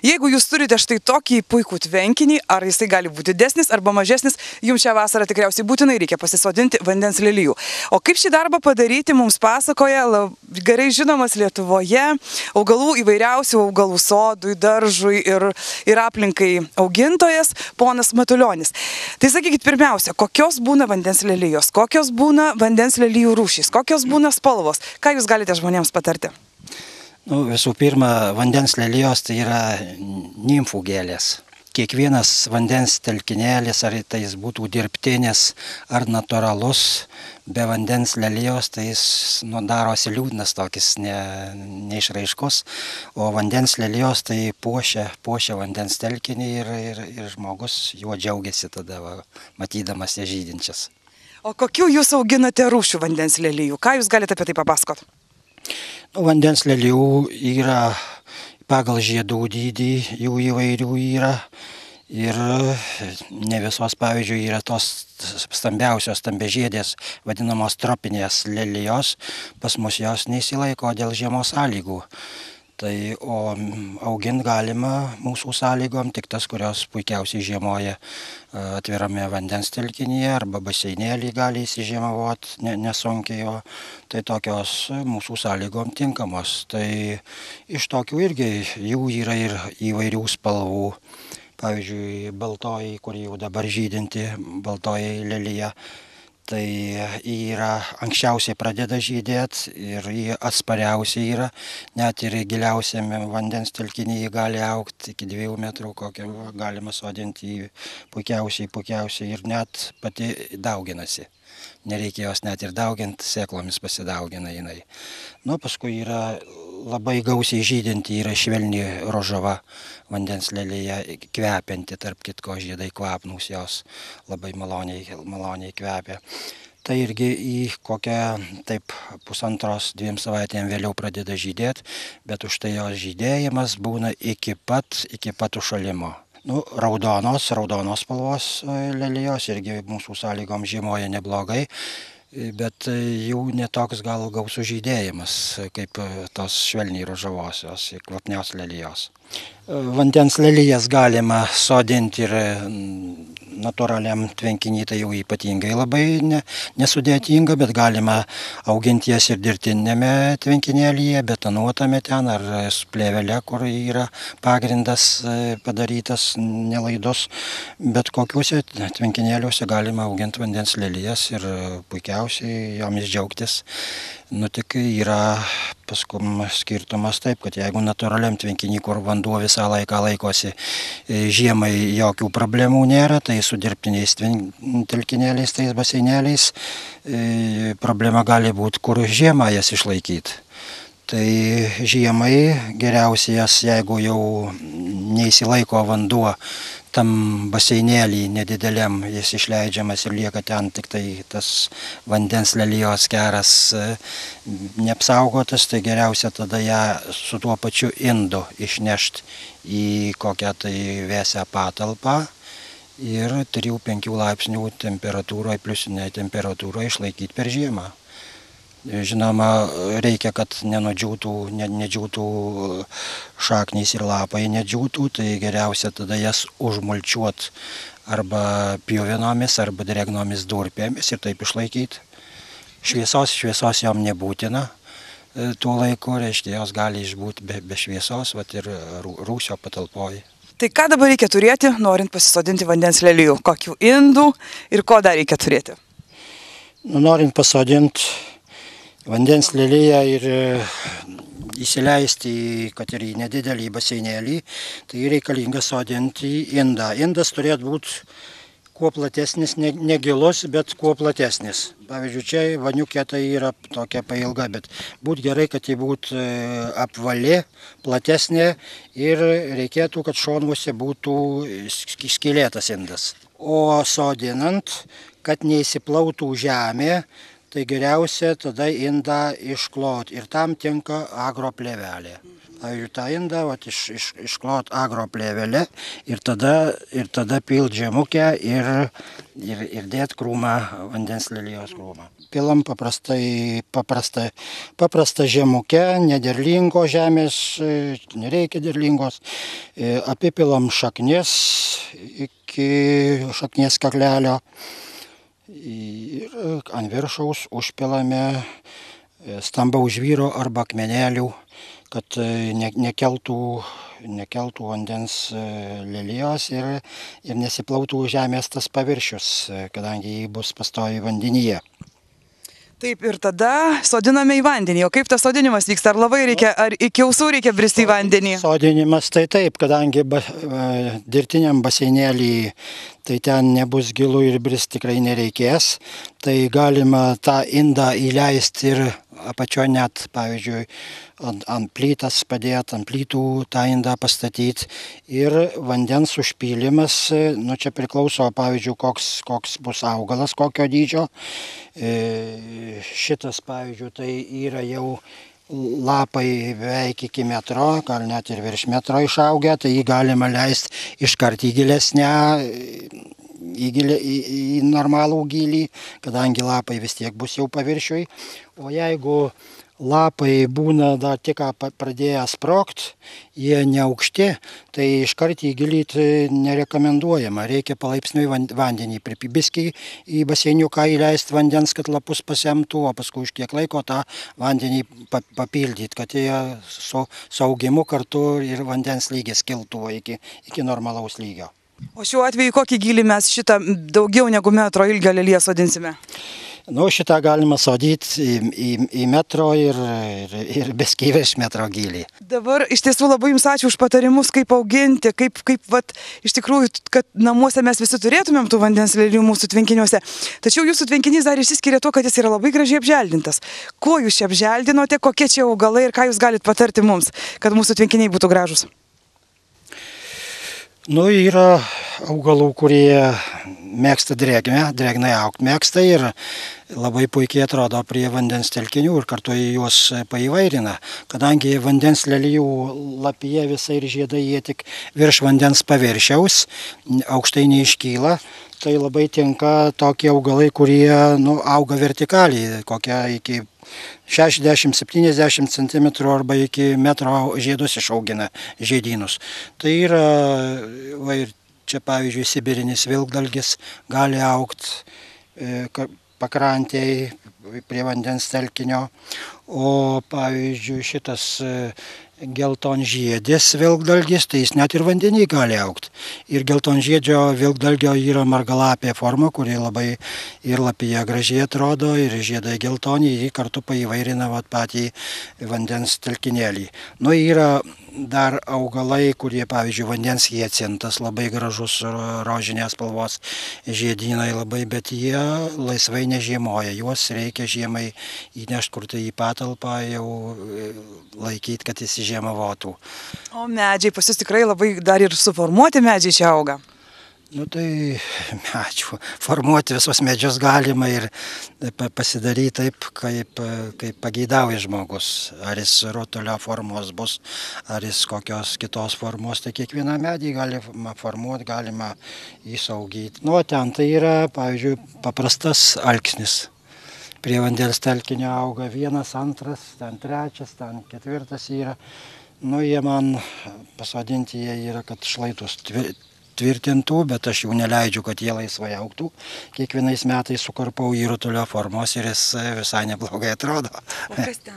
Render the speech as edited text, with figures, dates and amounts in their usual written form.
Jeigu jūs turite štai tokį puikų tvenkinį, ar jisai gali būti didesnis arba mažesnis, jums šią vasarą tikriausiai būtinai reikia pasisodinti vandens lelijų. O kaip šį darbą padaryti, mums pasakoja gerai žinomas Lietuvoje augalų įvairiausių augalų sodui, daržui ir aplinkai augintojas ponas Matulionis. Tai sakykit pirmiausia, kokios būna vandens lelijos, kokios būna vandens lelijų rūšys, kokios būna spalvos, ką jūs galite žmonėms patarti? Visų pirma, vandens lelijos tai yra nimfų gėlės. Kiekvienas vandens telkinėlis, ar tai jis būtų dirbtinis ar natūralus, be vandens lelijos, tai jis darosi liūdnas tokis neišraiškus, o vandens lelijos tai puošia vandens telkinį ir žmogus juo džiaugiasi tada, matydamas ją žydinčias. O kokių jūs auginate rūšių vandens lelijų? Ką jūs galite apie tai papasakoti? Vandens lelijų yra pagal žiedų dydį, jų įvairių yra ir ne visos, pavyzdžiui, yra tos stambiažiedės, vadinamos tropinės lelijos, pas mus jos neįsilaiko dėl žiemos sąlygų. O auginti galima mūsų sąlygom tik tas, kurios puikiausiai žiemoja atvirame vandens telkinyje arba baseinėlį gali įsižiemavoti nesunkiai, o tai tokios mūsų sąlygom tinkamos. Tai iš tokių irgi jų yra ir įvairių spalvų. Pavyzdžiui, baltoji, kuri jau dabar žydinti, baltoji lelija, tai yra anksčiausiai pradeda žydėti ir jie atspariausiai yra, net ir giliausiame vandens telkinyje gali augti iki 2 metrų, kokią galima sodinti puikiausiai ir net pati dauginasi. Nereikia jos net ir dauginti, sėklomis pasidaugina jinai. Paskui yra labai gausiai žydinti, yra švelni ružava vandens lelija, kvepianti, tarp kitko žiedai kvapnūs, jos labai maloniai kvepia. Tai irgi į kokią 1,5–2 savaitėm vėliau pradeda žydėti, bet už tai jos žydėjimas būna iki pat užšalimo. Raudonos spalvos lelijos irgi mūsų sąlygom žiemoja neblogai, bet jų netoks gal gausų žydėjimas, kaip tos švelniai ružavosios, kvapnios lelijos. Vandens lelijas galima sodinti ir natūraliam tvenkiny, tai jau ypatingai labai nesudėtinga, bet galima auginti jas ir dirbtinėme tvenkinėlyje, betonuotame ten ar su plėvele, kur yra pagrindas padarytas nelaidus. Bet kokiuose tvenkinėliuose galima auginti vandens lelijas ir puikiausiai jomis džiaugtis. Tik yra paskum skirtumas taip, kad jeigu natūraliam tvenkiny, kur vanduo visą laiką laikosi, žiemai jokių problemų nėra, tai su dirbtiniais telkinėliais, tais baseinėliais, problema gali būti, kur žiemą jas išlaikyti. Tai žiemai geriausias, jeigu jau neįsilaiko vanduo tam baseinėlį nedideliam, jis išleidžiamas ir lieka ten tik tai tas vandens lelijos keras neapsaugotas, tai geriausia tada ją su tuo pačiu indu išnešti į kokią tai vėsią patalpą ir 3–5 laipsnių temperatūroje, pliusinėje temperatūroje išlaikyti per žiemą. Žinoma, reikia, kad nedžiūtų šaknys ir lapai nedžiūtų, tai geriausia tada jas užmulčiuoti arba pjuvinomis, arba drėgnomis durpėmis ir taip išlaikyti. Šviesos jom nebūtina. Tuo laiku, reiškia, jos gali išbūti be šviesos, ir rūsio patalpoje. Tai ką dabar reikia turėti, norint pasisodinti vandens lelijų? Kokių indų ir ko dar reikia turėti? Norint pasodinti vandens leliją ir įsileisti, kad ir į nedidelį baseinėlį, tai reikalinga sodinti indą. Indas turėtų būti kuo platesnis, ne gilus, bet kuo platesnis. Pavyzdžiui, čia vaniukė tai yra tokia pailga, bet būtų gerai, kad ji būtų apvali, platesnė ir reikėtų, kad šonuose būtų skylėtas indas. O sodinant, kad neįsiplautų žemė, tai geriausia tada indą išklot ir tam tinka agroplėvelė. Pavyzdžiui, tą indą išklot agroplėvelę ir tada pilt žemukę ir dėt krūmą, vandens lelijos krūmą. pilam paprastą žemukę, nederlingo žemės, nereikia derlingos. Apipilam šaknis iki šaknies kaklelio ir ant viršaus užpilame stambaus žvyro arba akmenėlių, kad nekeltų vandens lelijos ir nesiplautų žemės tas paviršius, kadangi jį bus pastoviai vandenyje. Taip, ir tada sodiname į vandenį. O kaip tas sodinimas vyksta? Ar labai reikia, ar iki ausų reikia bristi į vandenį? Sodinimas tai taip, kadangi dirbtiniam baseinėlį, tai ten nebus gilu ir brist tikrai nereikės. Tai galima tą indą įleisti ir apačio net, pavyzdžiui, ant plytas padėti, ant plytų tą indą pastatyti. Ir vandens užpylimas, čia priklauso, pavyzdžiui, koks bus augalas, kokio dydžio. Šitas, pavyzdžiui, tai yra jau lapai beveik iki metro, gal net ir virš metro išaugę, tai jį galima leisti iškart į gilesnę, į normalų gylį, kadangi lapai vis tiek bus jau paviršiui. O jeigu lapai būna dar tik pradėję sprogt, jie neaukšti, tai iškart į gilį nerekomenduojama. Reikia palaipsniui vandenį biskį į baseiniuką įleisti vandens, kad lapus pasemtų, o paskui už kiek laiko tą vandenį papildyti, kad jie su augimu kartu ir vandens lygis kiltų iki normalaus lygio. O šiuo atveju kokį gylį mes šitą daugiau negu metro ilgio leliją sodinsime? Šitą galima sodyti į metro ir biskį virš metro gylį. Dabar iš tiesų labai jums ačiū už patarimus, kaip auginti, kaip iš tikrųjų, kad namuose mes visi turėtumėm tų vandens lelijų mūsų tvenkiniuose. Tačiau jūsų tvenkinys dar išsiskiria tuo, kad jis yra labai gražiai apželdintas. Kuo jūs čia apželdinote, kokie čia augalai ir ką jūs galite patarti mums, kad mūsų tvenkiniai būtų gražus? Yra augalų, kurie mėgsta drėgnai augti mėgsta ir labai puikiai atrodo prie vandens telkinių ir kartu juos paįvairina. Kadangi vandens lelijų lapija visai ir žiedai jie tik virš vandens paviršiaus, aukštai neiškyla, tai labai tinka tokie augalai, kurie auga vertikaliai, kokia iki 60-70 cm arba iki metro žiedus išaugina žiedynus. Tai yra, ir čia pavyzdžiui, sibirinis vilkdalgis gali augti pakrantėje prie vandens telkinio, o pavyzdžiui šitas geltonžiedis vilkdalgis, tai jis net ir vandenį gali augti. Ir geltonžiedžio vilkdalgio yra margalapė forma, kuri labai ir lapija gražiai atrodo, ir žiedai geltoni, jį kartu paįvairina patį vandens telkinėlį. Yra dar augalai, kurie, pavyzdžiui, vandens hiacintas, labai gražus rožinės spalvos žiedynai labai, bet jie laisvai nežiemoja. Juos reikia žiemai įnešti kur tai į patalpą, jau laikyti, kad jis žiemavotų. O medžiai pas jūs tikrai labai dar ir suformuoti medžiai čia auga? Tai medžių formuoti visus medžius galima ir pasidaryti taip, kaip pageidauja žmogus. Ar jis rutulio formos bus, ar jis kokios kitos formos, tai kiekvieną medį galima formuoti, galima įsaugyti. Ten tai yra, pavyzdžiui, paprastas alksnis. Prie vandens telkinio auga 1, 2, ten 3, ten 4 yra. Jie man pasodinti jie yra, kad šlaitus tvirtintų, bet aš jau neleidžiu, kad jie laisvai augtų. Kiekvienais metais sukarpau į rutulio formos ir jis visai neblogai atrodo. O kas ten?